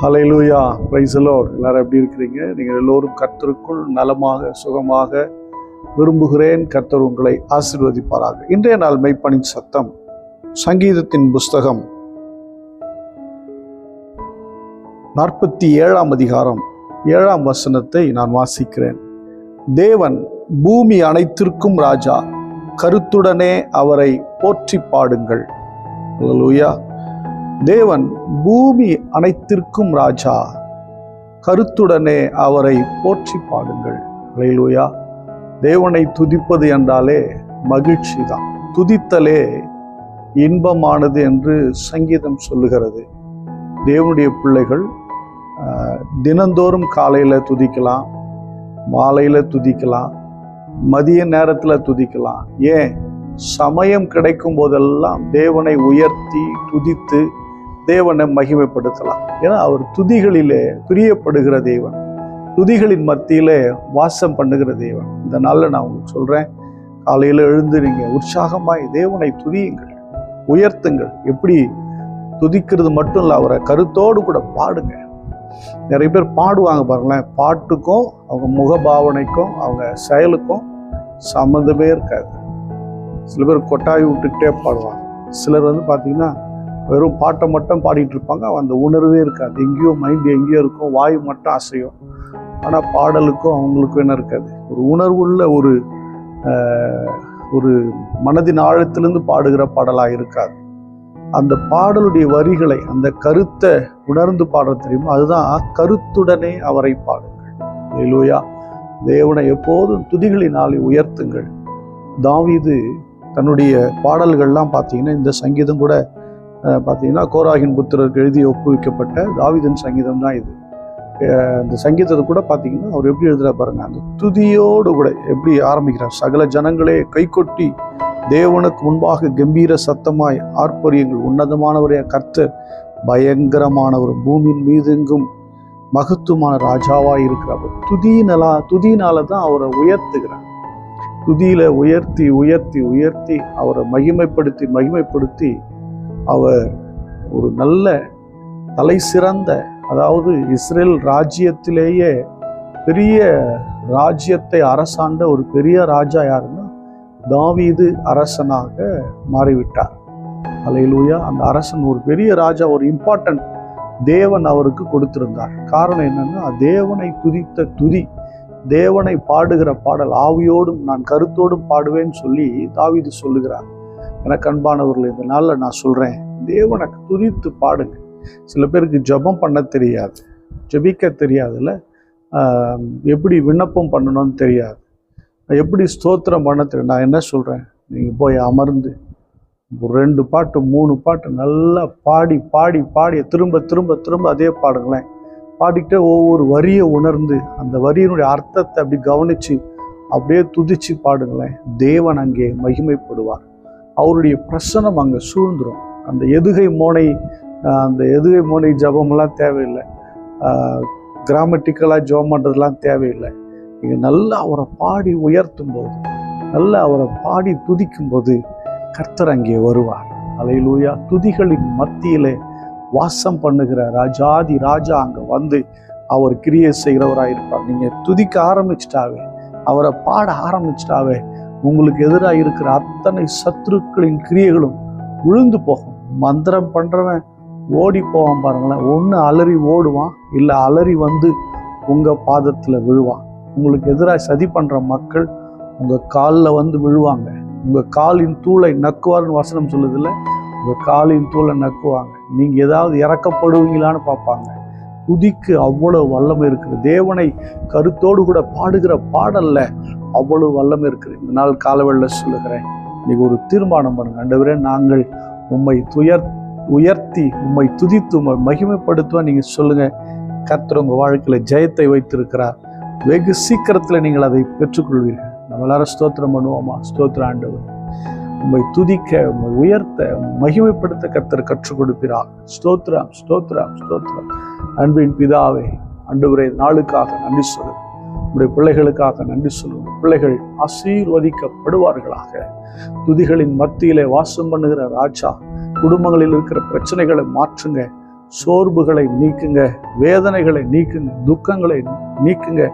Hallelujah, praise the Lord. எல்லாரும் எப்படி இருக்கிறீங்க? நீங்கள் எல்லோரும் கர்த்தருக்குள் நலமாக சுகமாக விரும்புகிறேன். கர்த்தர் உங்களை ஆசீர்வதிப்பாராக. இன்றைய நாள் மெய்ப்பனின் சத்தம், சங்கீதத்தின் புஸ்தகம் 47ஆம் அதிகாரம் 7ஆம் வசனத்தை நான் வாசிக்கிறேன். தேவன் பூமி அனைத்திற்கும் ராஜா, கருத்துடனே அவரை போற்றி பாடுங்கள். ஹல்லேலூயா. தேவன் பூமி அனைத்திற்கும் ராஜா, கருத்துடனே அவரை போற்றி பாடுங்கள். ஹல்லேலூயா. தேவனை துதிப்பது என்றாலே மகிழ்ச்சி தான். துதித்தலே இன்பமானது என்று சங்கீதம் சொல்லுகிறது. தேவனுடைய பிள்ளைகள் தினந்தோறும் காலையில் துதிக்கலாம், மாலையில் துதிக்கலாம், மதிய நேரத்தில் துதிக்கலாம். ஏன்? சமயம் கிடைக்கும் போதெல்லாம் தேவனை உயர்த்தி துதித்து தேவனை மகிமைப்படுத்தலாம். ஏன்னா அவர் துதிகளிலே பிரியப்படுகிற தேவன், துதிகளின் மத்தியிலே வாசம் பண்ணுகிற தேவன். இந்த நாளில் நான் உங்களுக்கு சொல்கிறேன், காலையில் எழுந்து நீங்கள் உற்சாகமாய் தேவனை துதியுங்கள், உயர்த்துங்கள். எப்படி துதிக்கிறது மட்டும் இல்லை, அவரை கருத்தோடு கூட பாடுங்க. நிறைய பேர் பாடுவாங்க பாருங்களேன், பாட்டுக்கும் அவங்க முகபாவனைக்கும் அவங்க செயலுக்கும் சம்மந்தமே இருக்காது. சில பேர் கொட்டாய் விட்டுக்கிட்டே பாடுவாங்க. சிலர் பார்த்தீங்கன்னா வெறும் பாட்டை மட்டும் பாடிட்டு இருப்பாங்க, அந்த உணர்வே இருக்காது. எங்கேயோ மைண்ட் எங்கேயோ இருக்கும், வாய் மட்டும் அசையும். ஆனால் பாடலுக்கும் அவங்களுக்கும் என்ன இருக்காது, ஒரு உணர்வுள்ள ஒரு மனதின் ஆழத்திலிருந்து பாடுகிற பாடலாக இருக்காது. அந்த பாடலுடைய வரிகளை, அந்த கருத்தை உணர்ந்து பாட தெரியுமா? அதுதான் கருத்துடனே அவரை பாடுங்கள். ஹல்லேலூயா. தேவனை எப்போதும் துதிகளினாலே உயர்த்துங்கள். தாவீது தன்னுடைய பாடல்கள்லாம் பார்த்தீங்கன்னா, இந்த சங்கீதம் கூட பார்த்தீங்கன்னா கோராகின் புத்திரருக்கு எழுதி ஒப்புவிக்கப்பட்ட தாவீதின் சங்கீதம் தான் இது. இந்த சங்கீதத்தை கூட பார்த்தீங்கன்னா அவர் எப்படி எழுதுறா பாருங்க, அந்த துதியோடு கூட எப்படி ஆரம்பிக்கிறார். சகல ஜனங்களே கைகொட்டி தேவனுக்கு முன்பாக கம்பீர சத்தமாய் ஆர்ப்பரியுங்கள், உன்னதமானவரே கர்த்தர் பயங்கரமானவர், பூமியின் மீதெங்கும் மகத்துவமான ராஜாவாய் இருக்கிறவர். துதியினால தான் அவரை உயர்த்துகிறார். துதியில உயர்த்தி உயர்த்தி உயர்த்தி அவரை மகிமைப்படுத்தி அவர் ஒரு நல்ல தலை சிறந்த, அதாவது இஸ்ரேல் ராஜ்யத்திலேயே பெரிய ராஜ்யத்தை அரசாண்ட ஒரு பெரிய ராஜா யாருன்னா தாவீது அரசனாக மாறிவிட்டார். ஹல்லேலூயா. அந்த அரசன் ஒரு பெரிய ராஜா, ஒரு இம்பார்ட்டன்ட் தேவன் அவருக்கு கொடுத்திருந்தார். காரணம் என்னன்னா, தேவனை துதித்த துதி, தேவனை பாடுகிற பாடல், ஆவியோடும் நான் கருத்தோடும் பாடுவேன்னு சொல்லி தாவீது சொல்லுகிறார். எனக்கு அன்பானவர்கள், இந்த நாளில் நான் சொல்கிறேன், தேவனை துதித்து பாடுங்க. சில பேருக்கு ஜெபம் பண்ண தெரியாது, ஜெபிக்க தெரியாதுல்ல, எப்படி விண்ணப்பம் பண்ணணும்னு தெரியாது, எப்படி ஸ்தோத்திரம் பண்ண தெரியும். நான் என்ன சொல்கிறேன், நீங்கள் போய் அமர்ந்து ஒரு 2 பாட்டு 3 பாட்டு நல்லா பாடி பாடி பாடி திரும்ப திரும்ப திரும்ப அதே பாடுங்களேன். பாடிக்கிட்டே ஒவ்வொரு வரியை உணர்ந்து அந்த வரியினுடைய அர்த்தத்தை அப்படி கவனித்து அப்படியே துதிச்சு பாடுங்களேன். தேவன் அங்கே மகிமைப்படுவார். அவருடைய பிரசனம் அங்கே சூழ்ந்துடும். அந்த எதுகை மோனை ஜபமெல்லாம் தேவையில்லை, கிராமட்டிக்கலாக ஜபம் பண்ணுறதுலாம் தேவையில்லை. நீங்கள் நல்லா அவரை பாடி உயர்த்தும் போது, நல்லா அவரை பாடி துதிக்கும் போது கர்த்தர் அங்கே வருவார். ஹல்லேலூயா. துதிகளின் மத்தியிலே வாசம் பண்ணுகிற ராஜாதி ராஜா அங்கே வந்து அவர் கிரியை செய்கிறவராக இருப்பார். நீங்கள் துதிக்க ஆரம்பிச்சிட்டாவே, அவரை பாட ஆரம்பிச்சிட்டாவே, உங்களுக்கு எதிராக இருக்கிற அத்தனை சத்துருக்களின் கிரியைகளும் விழுந்து போகும். மந்திரம் பண்ணுறவன் ஓடி போவான் பாருங்களேன். ஒன்று அலறி ஓடுவான், இல்லை அலறி வந்து உங்கள் பாதத்தில் விழுவான். உங்களுக்கு எதிராக சதி பண்ணுற மக்கள் உங்கள் காலில் வந்து விழுவாங்க. உங்கள் காலின் தூளை நக்குவார்னு வசனம் சொல்லுதில்ல, உங்கள் காலின் தூளை நக்குவாங்க. நீங்கள் ஏதாவது இறக்கப்படுவீங்களான்னு பார்ப்பாங்க. துதிக்கு அவ்வளவு வல்லமை இருக்குது. தேவனை கருத்தோடு கூட பாடுகிற பாடல்ல அவ்வளவு வல்லமை இருக்குது. இந்த நாள் காலவெளில சொல்லுகிறேன், இன்னைக்கு ஒரு தீர்மானம் பண்ணுங்க. ஆண்டவரே, நாங்கள் உம்மை உயர்த்தி உம்மை துதித்து உம்மை மகிமைப்படுத்துவ நீங்கள் சொல்லுங்க. கர்த்தர் உங்கள் வாழ்க்கையில் ஜெயத்தை வைத்திருக்கிறார். வெகு சீக்கிரத்தில் நீங்கள் அதை பெற்றுக்கொள்வீர்கள். நம்ம எல்லாரும் ஸ்தோத்திரம் பண்ணுவோமா? ஸ்தோத்திர ஆண்டவர், உம்மை துதிக்க, உம்மை உயர்த்த, மகிமைப்படுத்த கர்த்தர் கற்றுக் கொடுக்கிறார். ஸ்தோத்திரம் ஸ்தோத்திரம் ஸ்தோத்திரம். அன்பின் பிதாவே, ஆண்டவரே, நாளுக்காக நன்றி சொல்லுங்கள். உடைய பிள்ளைகளுக்காக நன்றி சொல்லுங்கள். பிள்ளைகள் ஆசீர்வதிக்கப்படுவார்களாக. துதிகளின் மத்தியிலே வாசம் பண்ணுகிற ராஜா, குடும்பங்களில் இருக்கிற பிரச்சனைகளை மாற்றுங்க, சோர்வுகளை நீக்குங்க, வேதனைகளை நீக்குங்க, துக்கங்களை நீக்குங்க.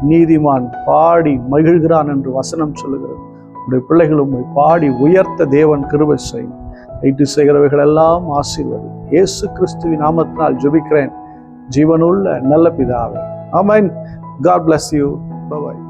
நீதிமான் பாடி மகிழ்கிறான் என்று வசனம் சொல்லுகிறது. உடைய பிள்ளைகளும் பாடி உயர்த்த தேவன் கிருபை செய்யும். கைட்டு செய்கிறவைகள் எல்லாம் ஆசீர்வதி. இயேசு கிறிஸ்துவின் நாமத்தினால் ஜெபிக்கிறேன் ஜீவனுள்ள நல்ல பிதாவே. ஆமென். God bless you. Bye bye.